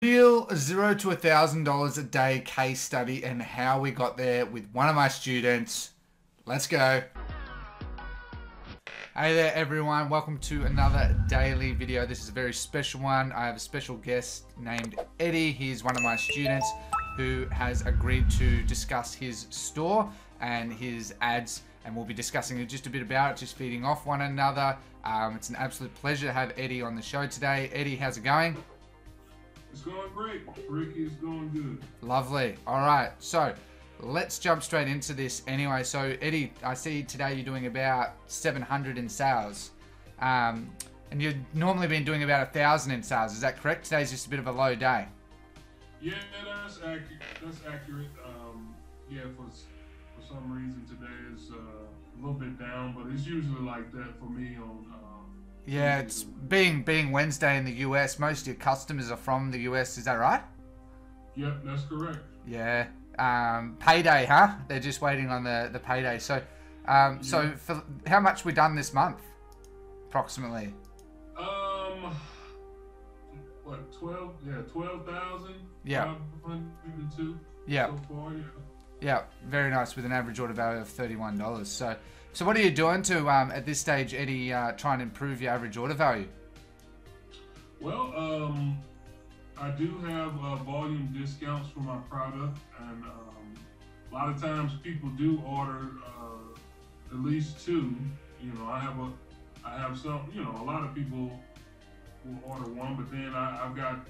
Real $0 to $1,000 a day case study and how we got there with one of my students. Let's go. Hey there everyone, welcome to another daily video. This is a very special one. I have a special guest named Eddie. He's one of my students who has agreed to discuss his store and his ads, and we'll be discussing just a bit about it, just feeding off one another. It's an absolute pleasure to have Eddie on the show today. Eddie, how's it going? It's going great, Ricky. It's going good. Lovely. All right, so let's jump straight into this anyway. So Eddie, I see today you're doing about 700 in sales, and you've normally been doing about 1,000 in sales. Is that correct? Today's just a bit of a low day. Yeah, that's accurate. That's accurate. Yeah, for some reason today is a little bit down, but it's usually like that for me on. Yeah, it's being Wednesday in the US. Most of your customers are from the US. Is that right? Yep, that's correct. Yeah. Payday, huh? They're just waiting on the payday. So, so for how much we done this month, approximately? What 12? Yeah, 12,000. Yeah. 502. Yeah. So far, yeah. Yeah, very nice with an average order value of $31. So what are you doing to at this stage, Eddie, try and improve your average order value? Well, I do have volume discounts for my product, and a lot of times people do order at least two. You know, I have some. You know, a lot of people will order one, but then I've got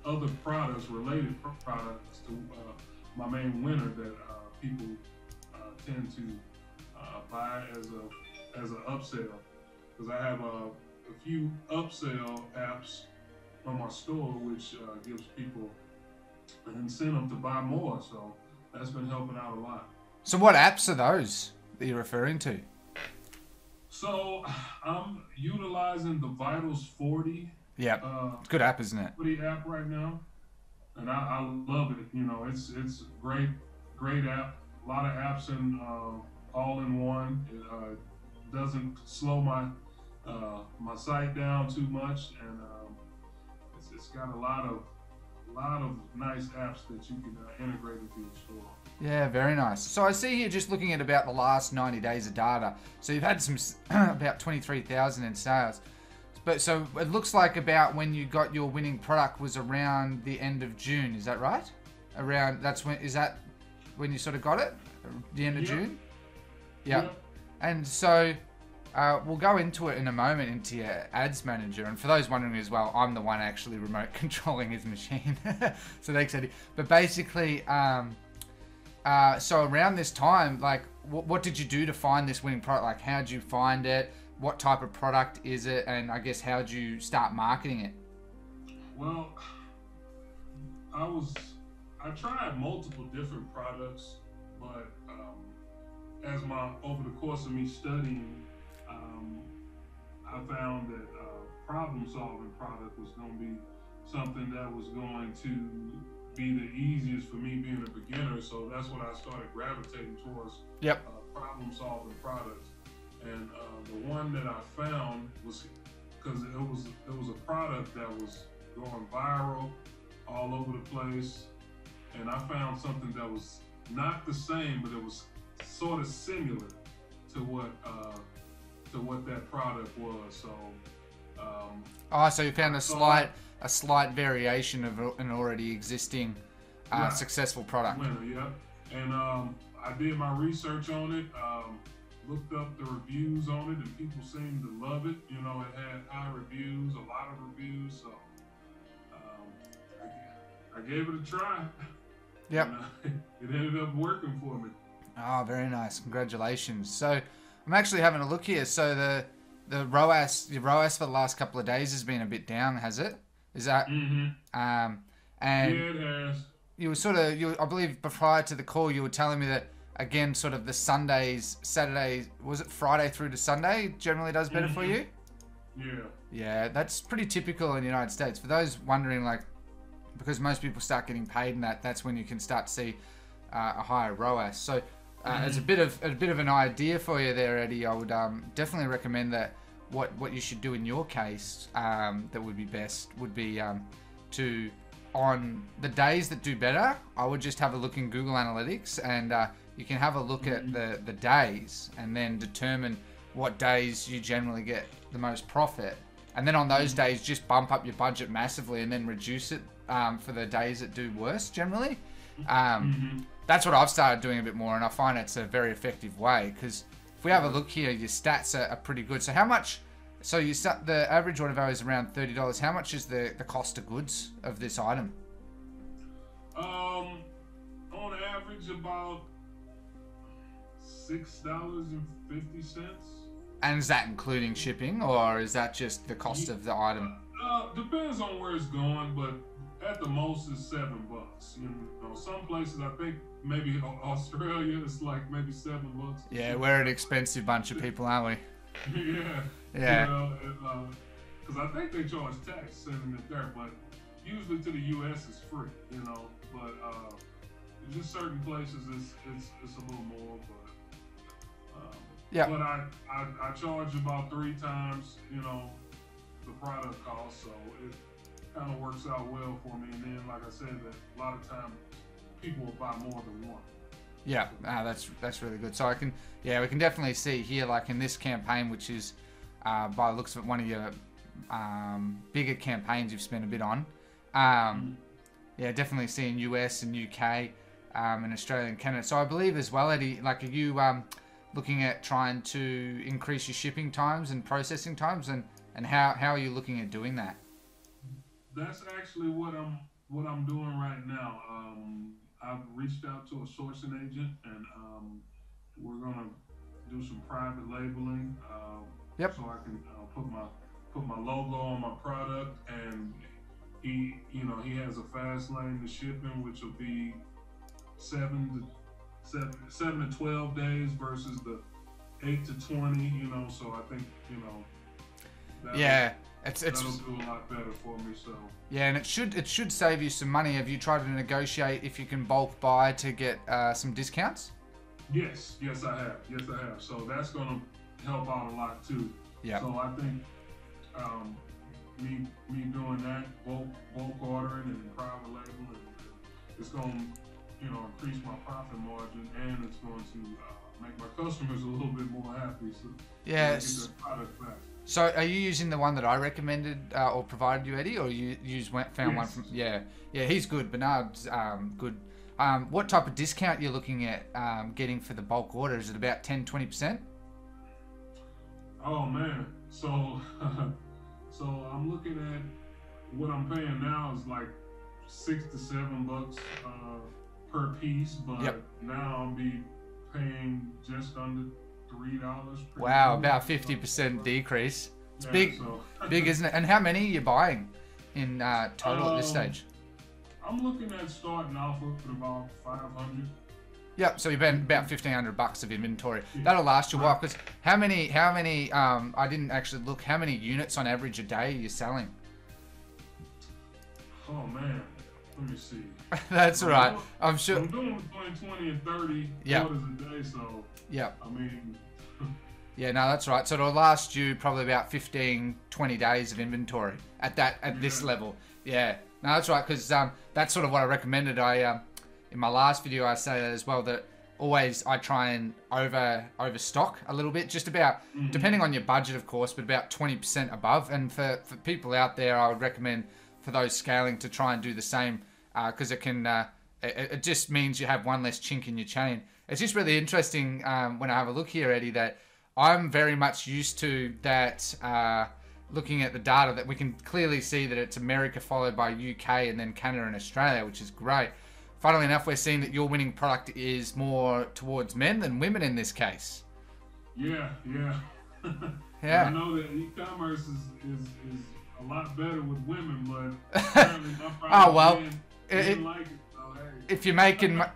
other products, related products to my main winner that people tend to buy as an upsell, because I have a few upsell apps on my store, which gives people an incentive to buy more. So that's been helping out a lot. So what apps are those that you're referring to? So I'm utilizing the Vitals 40. Yeah, it's a good app, isn't it? 40 app right now, and I love it. You know, it's great app. A lot of apps in all in one. It doesn't slow my my site down too much, and it's got a lot of nice apps that you can integrate into your store. Yeah, very nice. So I see here, just looking at about the last 90 days of data. So you've had some about 23,000 in sales. But so it looks like about when you got your winning product was around the end of June. Is that right? Is that when you sort of got it? The end of June? Yeah. And so we'll go into it in a moment, into your ads manager. And for those wondering as well, I'm the one actually remote controlling his machine. So thanks, Eddie. But basically, so around this time, like, what did you do to find this winning product? Like, how did you find it? What type of product is it? And I guess, how did you start marketing it? Well, I tried multiple different products, but over the course of me studying, I found that problem-solving product was going to be something that was going to be the easiest for me, being a beginner. So that's what I started gravitating towards. Yep. Problem-solving products, and the one that I found was, because it was a product that was going viral all over the place, and I found something that was not the same, but it was sort of similar to what that product was. So so you found a slight variation of an already existing successful product. Winner, yeah. And I did my research on it, looked up the reviews on it, and people seemed to love it. You know, it had high reviews, a lot of reviews, so I gave it a try. Yep. And, it ended up working for me. Oh, very nice. Congratulations. So I'm actually having a look here. So the ROAS for the last couple of days has been a bit down, has it? Is that? Mm-hmm. And yeah, it has. You were I believe prior to the call, you were telling me that, again, sort of the Sundays, Saturdays, was it Friday through to Sunday generally does better for you? Yeah. Yeah, that's pretty typical in the United States. For those wondering, like, because most people start getting paid in that's when you can start to see a higher ROAS. So as a bit of an idea for you there, Eddie, I would definitely recommend that what you should do in your case that would be best would be to on the days that do better, I would just have a look in Google Analytics, and you can have a look at the days and then determine what days you generally get the most profit. And then on those days, just bump up your budget massively and then reduce it for the days that do worse generally. That's what I've started doing a bit more, and I find it's a very effective way, because if we have a look here, your stats are pretty good. So how much, so you set the average order value is around $30. How much is the cost of goods of this item? On average, about $6.50. And is that including shipping, or is that just the cost of the item? Depends on where it's going, but at the most it's $7. You know, some places, I think maybe Australia, it's like maybe $7. Yeah, we're an expensive bunch of people, aren't we? Yeah. Yeah. Because I think they charge tax sending it there, but usually to the U.S. it's free. You know, but just certain places it's a little more, but. Yeah. But I charge about 3 times, you know, the product cost, so it kind of works out well for me. And then, like I said, that a lot of times people will buy more than one. Yeah, that's really good. So we can definitely see here, like in this campaign, which is by the looks of it, one of your bigger campaigns you've spent a bit on. Yeah, definitely seeing US and UK and Australia and Canada. So I believe as well, Eddie, like, are you looking at trying to increase your shipping times and processing times, and how are you looking at doing that? That's actually what I'm doing right now. I've reached out to a sourcing agent, and we're gonna do some private labeling. Yep. So I can put my logo on my product, and he has a fast lane to shipping, which will be 7 to 12 days versus the 8 to 20, you know, so I think, you know, that'll do a lot better for me. So yeah, and it should save you some money. Have you tried to negotiate if you can bulk buy to get some discounts? Yes, I have. So that's gonna help out a lot too. Yeah. So I think me doing that, bulk ordering and private labeling, it's gonna, you know, increase my profit margin, and it's going to make my customers a little bit more happy. So get their product back. So are you using the one that I recommended or provided you, Eddie, or you found one from? Yeah, he's good. Bernard's good. What type of discount you're looking at getting for the bulk order? Is it about 10-20%? Oh man, so I'm looking at what I'm paying now is like $6 to $7 per piece, but now I'll be paying just under $3 per. Wow, about 50% decrease. It's big, big, isn't it? And how many are you buying in total at this stage? I'm looking at starting off with about 500. Yep, so you've been about $1,500 of inventory. Yeah. That'll last you a while. Because how many? I didn't actually look. How many units on average a day are you selling? Oh man. Let me see. That's right. I'm sure. I'm doing between 20 and 30 orders a day, so. Yeah. I mean. Yeah, no, that's right. So it'll last you probably about 15, 20 days of inventory at this level. Yeah. No, that's right, because that's sort of what I recommended. In my last video, I say that as well, that always I try and overstock a little bit, just about, depending on your budget, of course, but about 20% above. And for people out there, I would recommend for those scaling to try and do the same, because it can it just means you have one less chink in your chain. It's just really interesting when I have a look here, Eddie, that I'm very much used to that. Looking at the data, that we can clearly see that it's America followed by UK and then Canada and Australia, which is great. Funnily enough, we're seeing that your winning product is more towards men than women in this case. Yeah. Yeah. I know that e-commerce is a lot better with women, but apparently my product didn't like it. So, hey.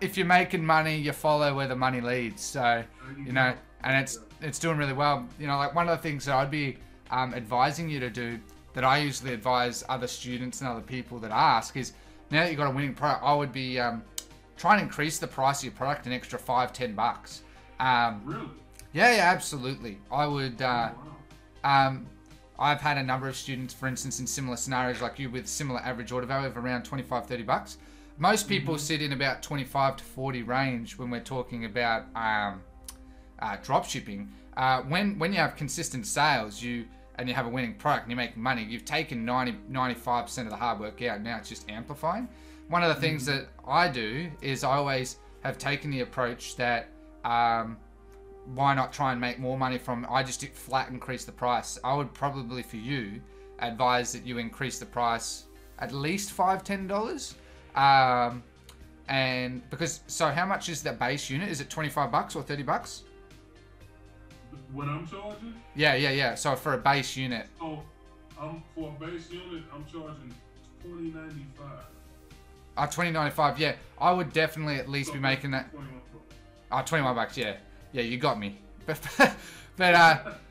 If you're making money, you follow where the money leads. So you know, and it's doing really well. You know, like one of the things that I'd be advising you to do, that I usually advise other students and other people that ask, is now that you've got a winning product, I would be try and increase the price of your product an extra $5-10. Really? Yeah, absolutely. I would. I've had a number of students, for instance, in similar scenarios like you, with similar average order value of around 25, 30 bucks. Most people sit in about 25 to 40 range when we're talking about drop shipping. When you have consistent sales, and you have a winning product and you're making money, you've taken 95% of the hard work out. Now it's just amplifying. One of the things that I do is I always have taken the approach that why not try and make more money from, I just flat increase the price. I would probably, for you, advise that you increase the price at least $5-10. And because, so how much is that base unit? Is it 25 bucks or 30 bucks? What I'm charging? Yeah. So for a base unit. So for a base unit, I'm charging $20.95. $20.95, yeah. I would definitely at least be making that. 21 bucks, yeah. Yeah, you got me. But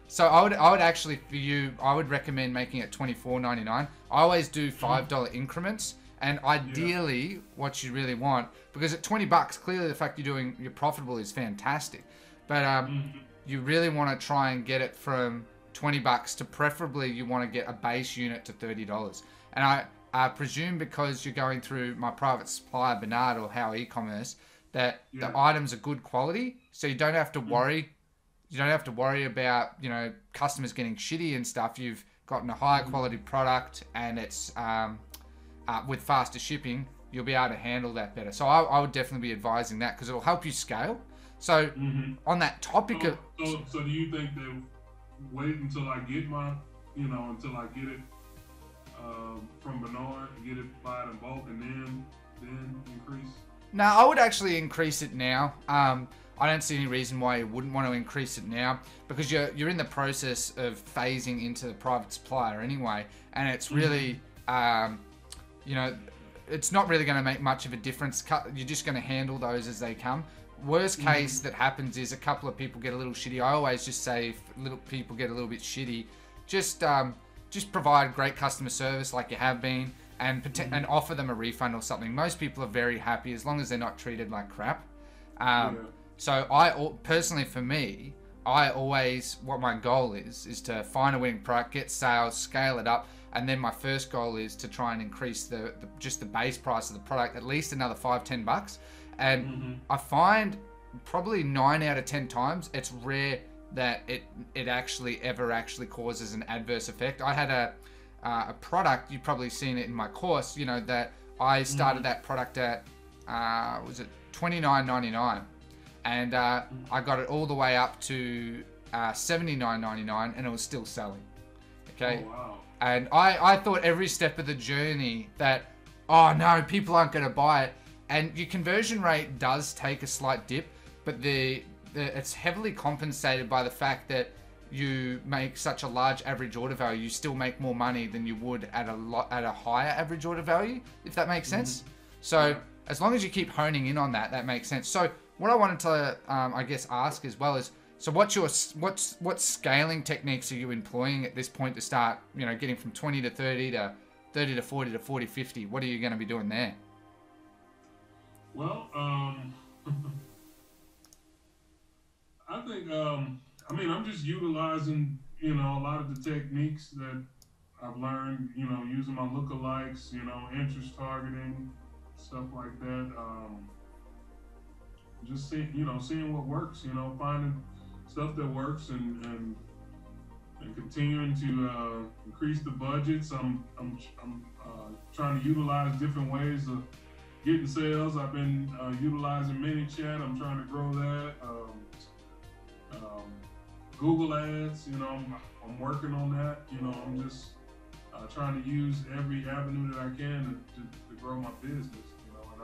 so I would actually, for you, I would recommend making it $24.99. I always do $5 increments, and ideally what you really want, because at 20 bucks, clearly the fact you're profitable is fantastic. But you really want to try and get it from 20 bucks to, preferably you want to get a base unit to $30. And I presume because you're going through my private supplier, Bernard, or How e-commerce, that the items are good quality, so you don't have to worry. You don't have to worry about, customers getting shitty and stuff. You've gotten a higher quality product, and it's with faster shipping, you'll be able to handle that better. So I would definitely be advising that, because it'll help you scale. So on that topic of... So do you think they wait until I get my, until I get it from Bernard, get it buy it in bulk, and then increase? No, I would actually increase it now. I don't see any reason why you wouldn't want to increase it now, because you're in the process of phasing into the private supplier anyway, and it's really, it's not really going to make much of a difference. You're just going to handle those as they come. Worst case that happens is a couple of people get a little shitty. I always just say, if little people get a little bit shitty, just provide great customer service like you have been, and offer them a refund or something. Most people are very happy as long as they're not treated like crap. So personally, for me, what my goal is to find a winning product, get sales, scale it up, and then my first goal is to try and increase just the base price of the product at least another $5-10. And I find probably 9 out of 10 times it's rare that it actually causes an adverse effect. I had a product, you've probably seen it in my course, that I started that product at was it $29.99, and I got it all the way up to $79.99, and it was still selling. Okay. Oh, wow. And I thought every step of the journey that, oh no, people aren't going to buy it. And your conversion rate does take a slight dip, but it's heavily compensated by the fact that you make such a large average order value. You still make more money than you would at a higher average order value, if that makes sense. So as long as you keep honing in on that makes sense. So what I wanted to, I guess, ask as well is, so what scaling techniques are you employing at this point to start, getting from 20 to 30 to 30 to 40 to 40, 50? What are you going to be doing there? Well, I think, I'm just utilizing, a lot of the techniques that I've learned, using my lookalikes, interest targeting, stuff like that. Just seeing what works, finding stuff that works and continuing to increase the budgets. I'm trying to utilize different ways of getting sales. I've been utilizing ManyChat. I'm trying to grow that. Google Ads, I'm working on that. I'm just trying to use every avenue that I can to grow my business. And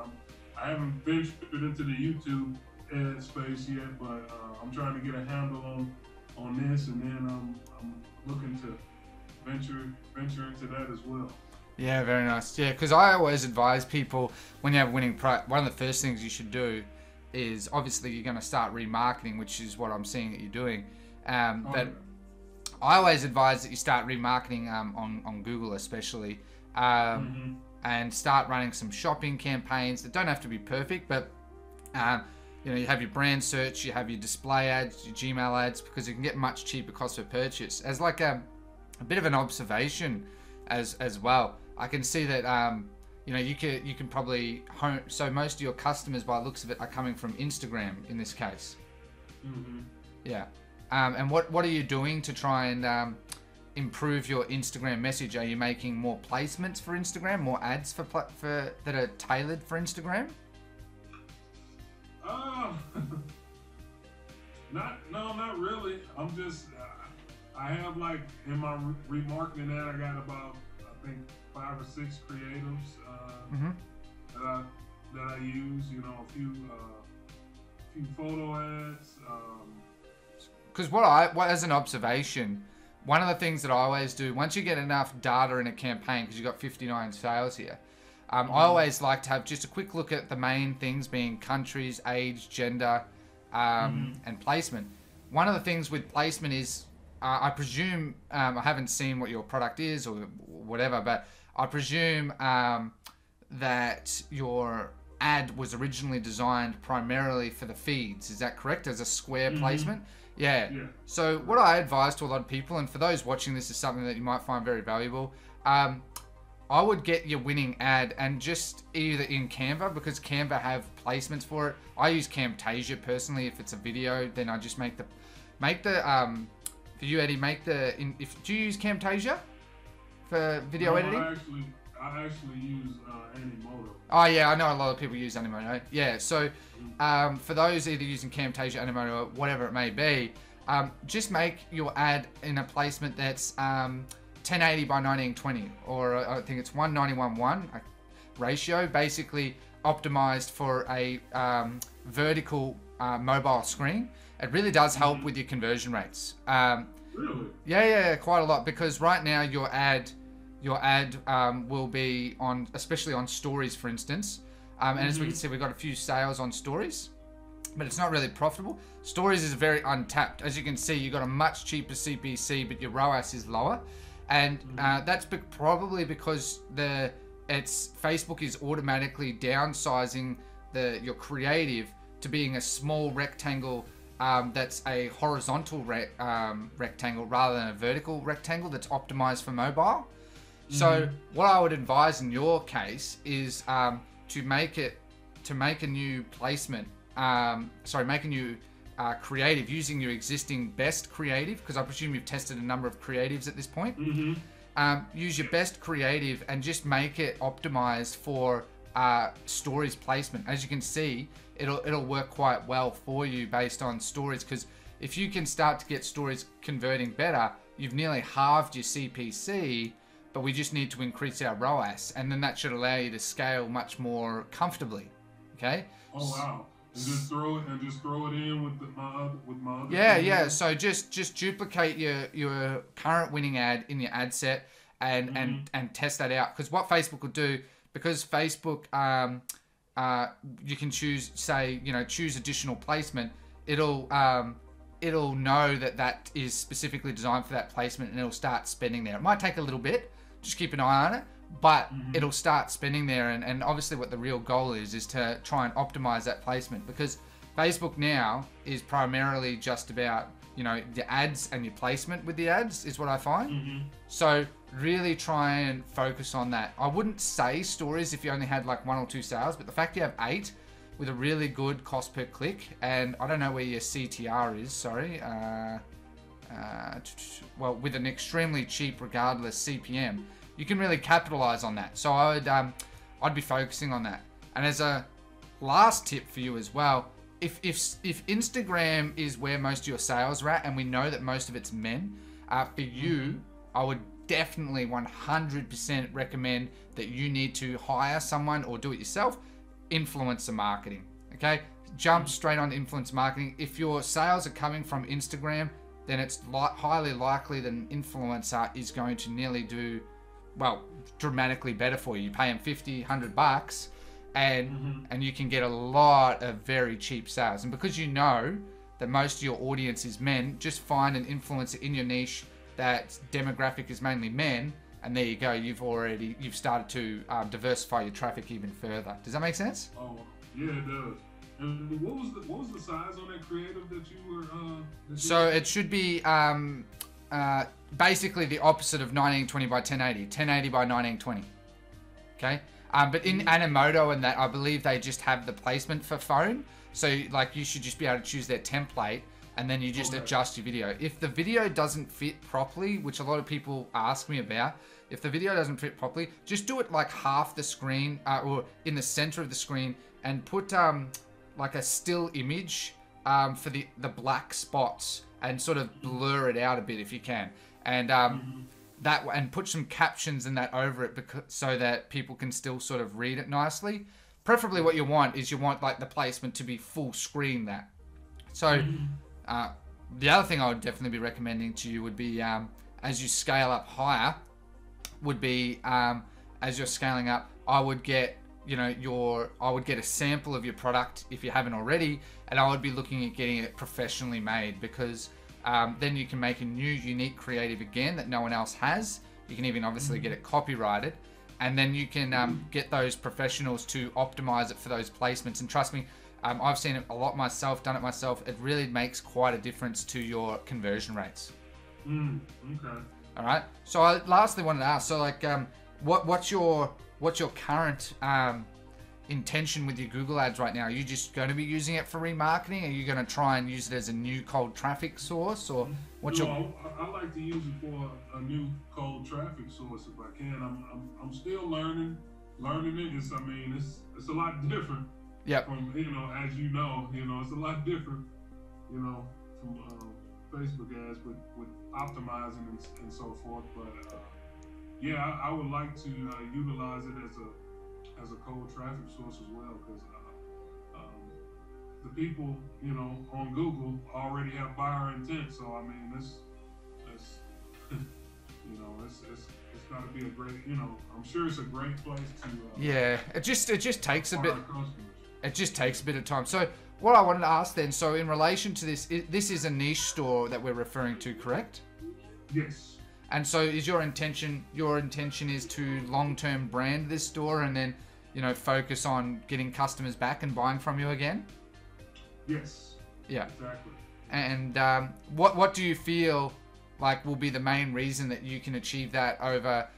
I haven't ventured into the YouTube ad space yet, but I'm trying to get a handle on this, and then I'm looking to venture into that as well. Yeah, very nice. Yeah, because I always advise people, when you have a winning product, one of the first things you should do is, obviously you're going to start remarketing, which is what I'm seeing that you're doing. But I always advise that you start remarketing on Google especially, and start running some shopping campaigns that don't have to be perfect, but you have your brand search, you have your display ads, your Gmail ads, because you can get much cheaper cost per purchase. As like a bit of an observation as well. I can see that you know, you can probably so most of your customers, by the looks of it, are coming from Instagram in this case. Yeah. And what are you doing to try and improve your Instagram message? Are you making more placements for Instagram, more ads for that are tailored for Instagram? Not really. I'm just I have, like, in my remarketing ad, I got about, I think, 5 or 6 creatives that I use. You know, a few photo ads. Because as an observation, one of the things that I always do, once you get enough data in a campaign, because you've got 59 sales here, I always like to have just a quick look at the main things, being countries, age, gender, and placement. One of the things with placement is, I presume, I haven't seen what your product is or whatever, but I presume that your ad was originally designed primarily for the feeds. Is that correct? As a square placement? Yeah. So what I advise to a lot of people, and for those watching this is something that you might find very valuable, I would get your winning ad and just either in Canva, because Canva have placements for it. I use Camtasia personally. If it's a video, then I just make the for you, Eddie, do you use Camtasia for video editing? I actually use Animoto. Oh yeah, I know a lot of people use Animoto. Yeah, so for those either using Camtasia, Animoto, or whatever it may be, just make your ad in a placement that's 1080 by 1920, or I think it's 191:1 ratio, basically optimized for a vertical mobile screen. It really does help with your conversion rates. Really? Yeah, quite a lot, because right now your ad will be on, especially on stories, for instance. And as we can see, we've got a few sales on stories, but it's not really profitable. Stories is very untapped. As you can see, you've got a much cheaper CPC, but your ROAS is lower. And that's probably because Facebook is automatically downsizing your creative to being a small rectangle that's a horizontal rectangle rather than a vertical rectangle that's optimized for mobile. So what I would advise in your case is to make a new placement. Make a new creative using your existing best creative, because I presume you've tested a number of creatives at this point. Use your best creative and just make it optimized for stories placement. As you can see, it'll work quite well for you based on stories, because if you can start to get stories converting better, you've nearly halved your CPC, but we just need to increase our ROAS, and then that should allow you to scale much more comfortably. Okay? Oh wow. And just throw it in with my other. Yeah. So just duplicate your current winning ad in your ad set and test that out. Because what Facebook will do, because Facebook you can choose additional placement. It'll know that is specifically designed for that placement, and it'll start spending there. It might take a little bit. Just keep an eye on it. But it'll start spending there, and obviously what the real goal is to try and optimize that placement, because Facebook now is primarily just about, the ads and your placement with the ads is what I find. So really try and focus on that. I wouldn't say stories if you only had like 1 or 2 sales, but the fact you have 8 with a really good cost per click, and I don't know where your CTR is, sorry, well, with an extremely cheap regardless CPM, you can really capitalize on that. So I'd be focusing on that. And as a last tip for you as well, if Instagram is where most of your sales are at, and we know that most of it's men, for you, I would definitely 100% recommend that you need to hire someone or do it yourself, influencer marketing. Okay, jump straight on influencer marketing. If your sales are coming from Instagram, then it's highly likely that an influencer is going to nearly do, well, dramatically better for you. You pay them $50, $100, and you can get a lot of very cheap sales. And because you know that most of your audience is men, just find an influencer in your niche that demographic is mainly men, and there you go. You've started to diversify your traffic even further. Does that make sense? Oh, yeah, it does. And what was the size on that creative that you were? So it should be basically the opposite of 1920 by 1080, 1080 by 1920. Okay, but in Animoto and that, I believe they just have the placement for phone. So like you should just be able to choose their template, and then you just adjust your video. If the video doesn't fit properly, which a lot of people ask me about, if the video doesn't fit properly, just do it like half the screen or in the center of the screen, and put like a still image for the black spots, and sort of blur it out a bit if you can, and and put some captions and that over it, so that people can still sort of read it nicely. Preferably what you want is like the placement to be full screen that. So the other thing I would definitely be recommending to you would be, as you scale up higher, would be as you're scaling up, I would get a sample of your product if you haven't already, and I would be looking at getting it professionally made, because then you can make a new unique creative again that no one else has. You can even obviously get it copyrighted, and then you can get those professionals to optimize it for those placements. And trust me, I've seen it a lot myself, done it myself. It really makes quite a difference to your conversion rates. Okay. All right. So I lastly wanted to ask, so like, what's your current intention with your Google ads right now? Are you just going to be using it for remarketing? Are you going to try and use it as a new cold traffic source, or what's I like to use it for a new cold traffic source if I can. I'm still learning it. It's a lot different. Yep. From as you know, it's a lot different, from Facebook ads with optimizing and so forth. But yeah, I would like to utilize it as a cold traffic source as well, because the people on Google already have buyer intent. So I mean, it's it's got to be a great, I'm sure it's a great place to. Yeah, it just takes a bit. It just takes a bit of time. So what I wanted to ask then, so in relation to this, this is a niche store that we're referring to, correct? Yes. And so is your intention is to long-term brand this store, and then, focus on getting customers back and buying from you again? Yes. Yeah. Exactly. And what do you feel like will be the main reason that you can achieve that over,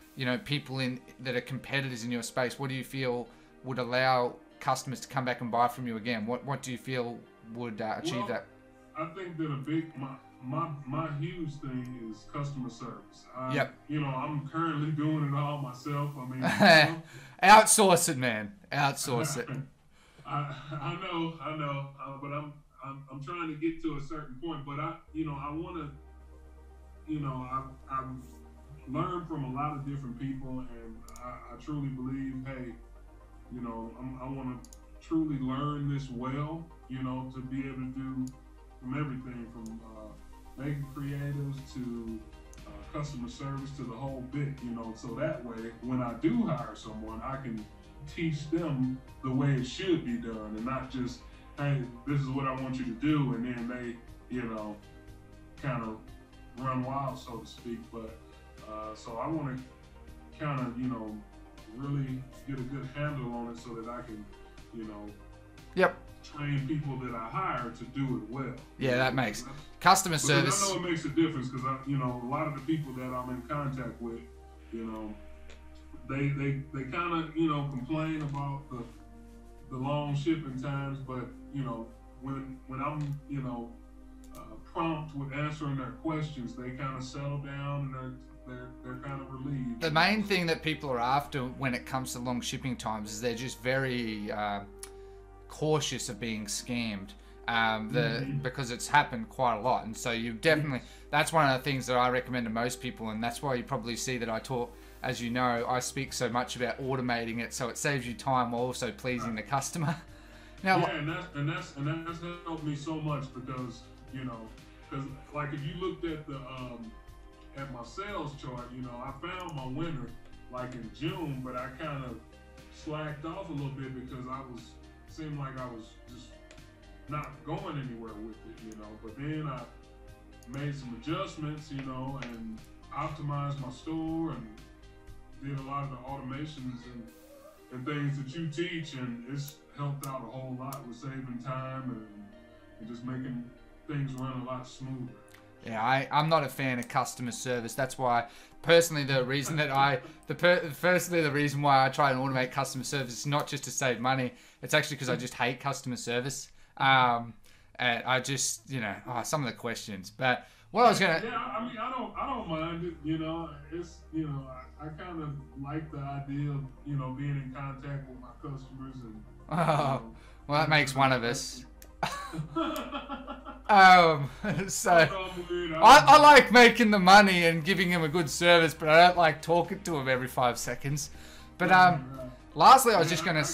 people that are competitors in your space? What do you feel would allow customers to come back and buy from you again? What do you feel would achieve that? I think that my huge thing is customer service. Yep. I'm currently doing it all myself. I mean, outsource it, man. Outsource it. I know, but I'm trying to get to a certain point. But I want to, I've learned from a lot of different people, and I truly believe, hey, I want to truly learn this well, to be able to do from everything from making creatives to customer service to the whole bit, so that way when I do hire someone, I can teach them the way it should be done, and not just, hey, this is what I want you to do, and then they, kind of run wild, so to speak. But so I want to kind of, really get a good handle on it so that I can, Yep. train people that I hire to do it well. Yeah, that makes customer service. I know it makes a difference, because a lot of the people that I'm in contact with, they kind of complain about the long shipping times, but when I'm prompt with answering their questions, they kind of settle down, and they're kind of relieved. The main thing that people are after when it comes to long shipping times is they're just very cautious of being scammed, because it's happened quite a lot. And so you definitely, that's one of the things that I recommend to most people, and that's why you probably see that I talk, as you know, I speak so much about automating it, so it saves you time while also pleasing the customer. Now, yeah, and that's helped me so much, because because like if you looked at at my sales chart, I found my winner like in June, but I kind of slacked off a little bit because seemed like I was just not going anywhere with it, But then I made some adjustments, and optimized my store and did a lot of the automations and things that you teach, and it's helped out a whole lot with saving time and just making things run a lot smoother. Yeah, I'm not a fan of customer service. That's why, personally, the reason that the reason why I try and automate customer service is not just to save money. It's actually because I just hate customer service. And I just, some of the questions. But what I was gonna, Yeah, I mean, I don't mind it. It's I kind of like the idea of being in contact with my customers and. oh, well, that makes one of us. So I like making the money and giving him a good service, but I don't like talking to him every 5 seconds. But lastly, I was just gonna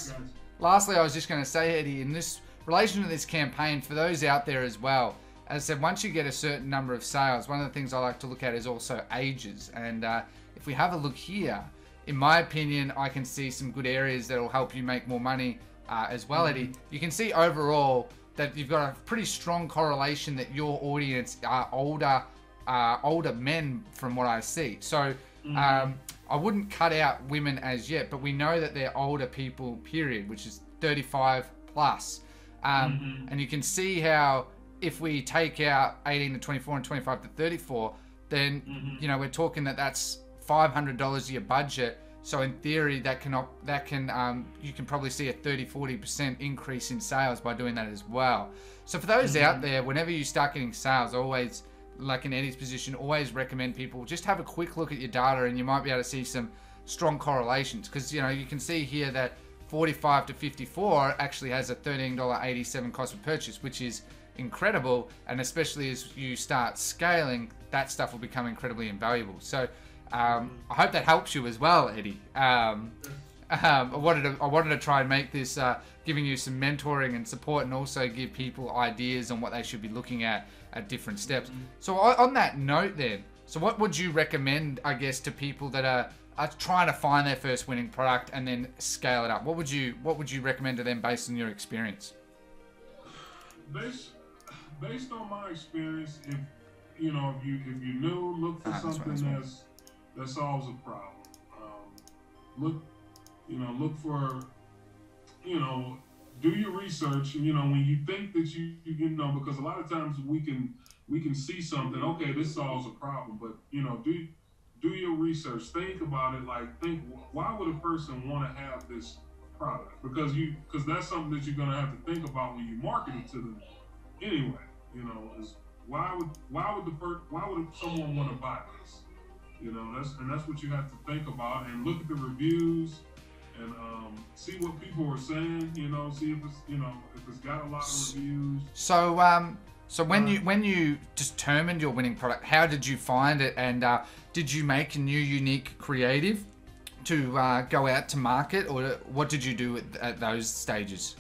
say, Eddie, in this relation to this campaign, for those out there as well, as I said, once you get a certain number of sales, one of the things I like to look at is also ages. And if we have a look here, in my opinion, I can see some good areas that will help you make more money as well, Eddie. You can see overall that you've got a pretty strong correlation that your audience are older men from what I see. So I wouldn't cut out women as yet, but we know that they're older people, period, which is 35 plus. And you can see how if we take out 18 to 24 and 25 to 34, then we're talking that's $500 of your budget. So in theory, you can probably see a 30-40% increase in sales by doing that as well. So for those out there, whenever you start getting sales, always, like in Eddie's position, always recommend people just have a quick look at your data, and you might be able to see some strong correlations. Because you can see here that 45 to 54 actually has a $13.87 cost per purchase, which is incredible. And especially as you start scaling, that stuff will become incredibly invaluable. So I hope that helps you as well, Eddie. I wanted to try and make this giving you some mentoring and support, and also give people ideas on what they should be looking at different steps. So on that note then, so what would you recommend, I guess, to people that are trying to find their first winning product and then scale it up? What would you recommend to them based on your experience? Based on my experience, if you new, look for something that solves a problem. Look for, do your research. When you think that because a lot of times we can see something. Okay, this solves a problem, but do your research. Think about it. Why would a person want to have this product? Because that's something that you're gonna have to think about when you market it to them. Anyway, is why would someone want to buy this? That's what you have to think about, and look at the reviews and see what people are saying. See if it's got a lot of reviews. So when you determined your winning product, how did you find it, and did you make a new unique creative to go out to market, or what did you do at those stages?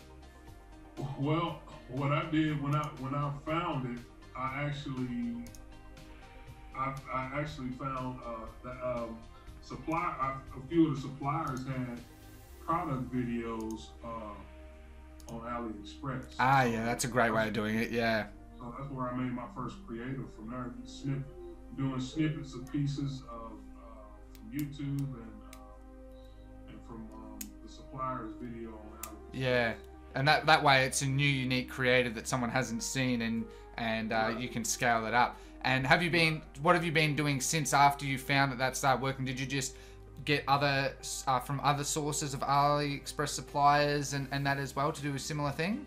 Well, what I did when I found it, I actually found that a few of the suppliers had product videos on AliExpress. Yeah, that's a great way of doing it. Yeah. So that's where I made my first creative. From there, doing snippets of pieces from YouTube and from the supplier's video on AliExpress. Yeah, and that way it's a new unique creative that someone hasn't seen, and right. You can scale it up. And what have you been doing since after you found that started working? Did you just get from other sources of AliExpress suppliers and that as well to do a similar thing?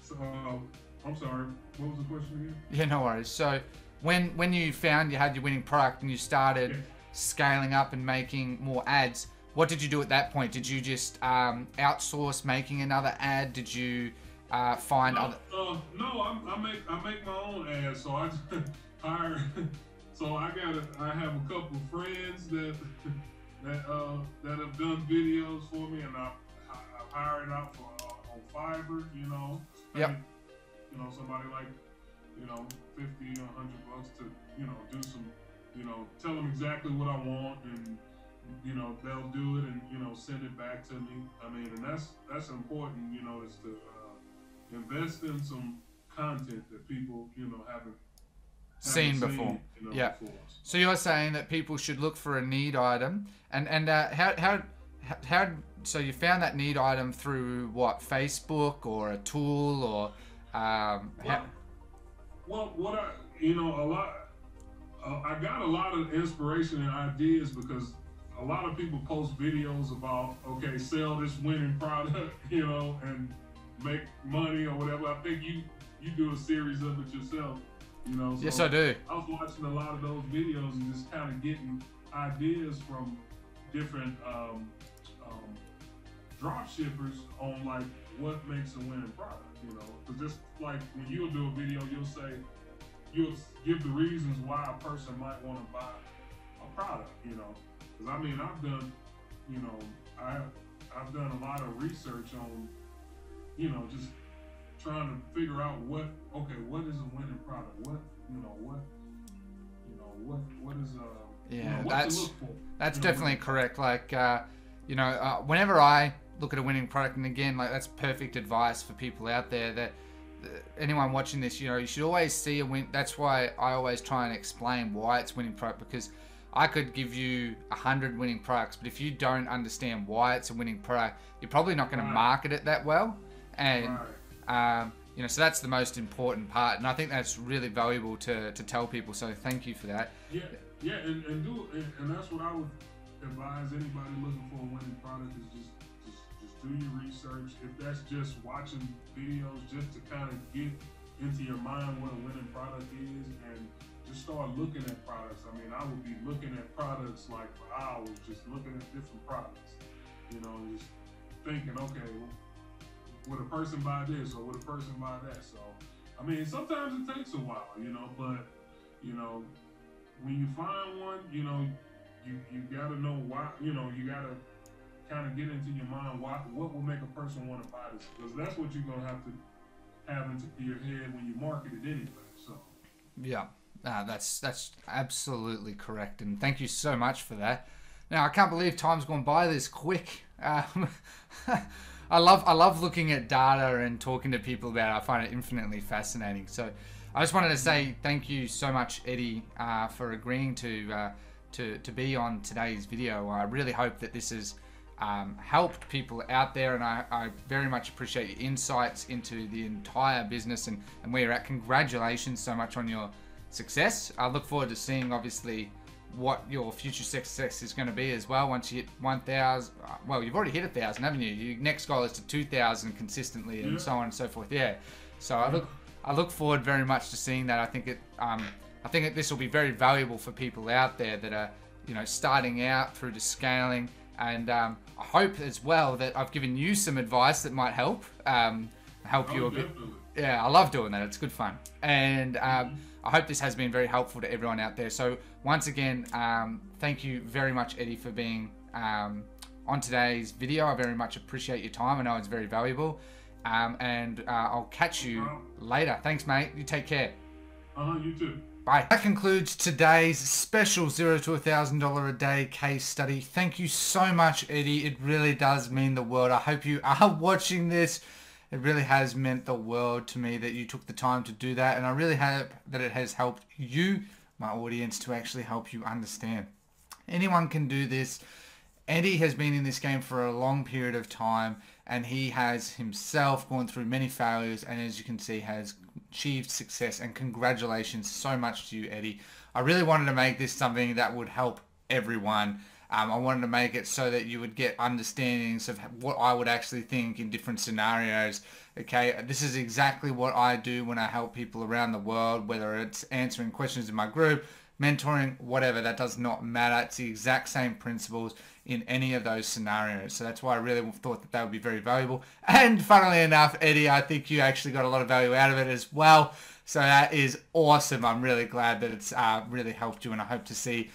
So, I'm sorry, what was the question again? Yeah, no worries. So when you found you had your winning product and you started scaling up and making more ads, what did you do at that point? Did you just outsource making another ad? Did you find other? No, I make my own ads. So I hire. So I have a couple of friends that have done videos for me, and I've hired out on Fiverr. Yep. Somebody like 50 or $100 to do some tell them exactly what I want, and they'll do it and send it back to me. I mean, and that's important. Is to invest in some content that people haven't seen before. Yeah. Before. So you're saying that people should look for a need item, and how so you found that need item through what, Facebook or a tool, or you know, a lot. I got a lot of inspiration and ideas because a lot of people post videos about, okay, sell this winning product, you know, and make money or whatever. I think you do a series of it yourself, you know. So Yes, I do. I was watching a lot of those videos and just kind of getting ideas from different drop shippers on like what makes a winning product, you know. Because just like when you'll do a video, you'll give the reasons why a person might want to buy a product, you know. Because I mean, I've done, you know, I've done a lot of research on, you know, just trying to figure out what is a winning product, what is Yeah, you know, what that's to look for. that's You know, definitely correct. Like, whenever I look at a winning product, and again, like that's perfect advice for people out there that anyone watching this, you know, you should always see a win. That's why I always try and explain why it's winning product, because I could give you 100 winning products, but if you don't understand why it's a winning product, you're probably not going to market it that well. And you know, so that's the most important part, and I think that's really valuable to tell people. So thank you for that. Yeah, and that's what I would advise anybody looking for a winning product is just do your research. If that's just watching videos just to kind of get into your mind what a winning product is, and just start looking at products. I mean, I would be looking at products like for hours, just looking at different products, you know, just thinking, okay, well, would a person buy this or would a person buy that? So, I mean, sometimes it takes a while, you know, but, you know, when you find one, you know, you got to know why, you know, you got to kind of get into your mind what will make a person want to buy this, because that's what you're going to have into your head when you market it anyway. So, yeah. That's absolutely correct, and thank you so much for that. Now, I can't believe time's gone by this quick. I love looking at data and talking to people about it. I find it infinitely fascinating. So I just wanted to say thank you so much, Eddie, for agreeing to be on today's video. I really hope that this has helped people out there, and I very much appreciate your insights into the entire business and where you're at. Congratulations so much on your success. I look forward to seeing, obviously, what your future success is going to be as well once you hit 1,000. Well, you've already hit 1,000, haven't you? Your next goal is to 2,000 consistently, and so on and so forth. Yeah. So I look forward very much to seeing that. I think that this will be very valuable for people out there that are, you know, starting out through to scaling. And I hope as well that I've given you some advice that might help you a bit. Yeah, I love doing that. It's good fun. And I hope this has been very helpful to everyone out there. So once again, thank you very much, Eddie, for being on today's video. I very much appreciate your time. I know it's very valuable. And I'll catch you later. Thanks, mate. You take care. You too. Bye. That concludes today's special $0 to $1,000 a day case study. Thank you so much, Eddie. It really does mean the world. I hope you are watching this. It really has meant the world to me that you took the time to do that, and I really hope that it has helped you, my audience, to actually help you understand. Anyone can do this. Eddie has been in this game for a long period of time, and he has himself gone through many failures, and as you can see, has achieved success. And congratulations so much to you, Eddie. I really wanted to make this something that would help everyone. I wanted to make it so that you would get understandings of what I would actually think in different scenarios. Okay, this is exactly what I do when I help people around the world, whether it's answering questions in my group, mentoring, whatever. That does not matter. It's the exact same principles in any of those scenarios. So that's why I really thought that would be very valuable. And funnily enough, Eddie, I think you actually got a lot of value out of it as well. So that is awesome. I'm really glad that it's really helped you, and I hope to see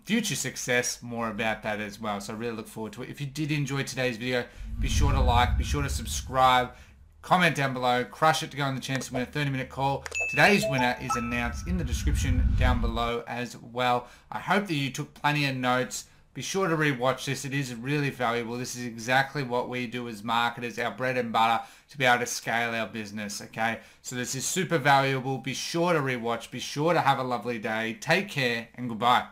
future success, more about that as well. So I really look forward to it. If you did enjoy today's video, be sure to like, be sure to subscribe, comment down below, crush it to go on the chance to win a 30-minute call. Today's winner is announced in the description down below as well. I hope that you took plenty of notes. Be sure to rewatch this. It is really valuable. This is exactly what we do as marketers, our bread and butter, to be able to scale our business, okay? So this is super valuable. Be sure to rewatch. Be sure to have a lovely day. Take care and goodbye.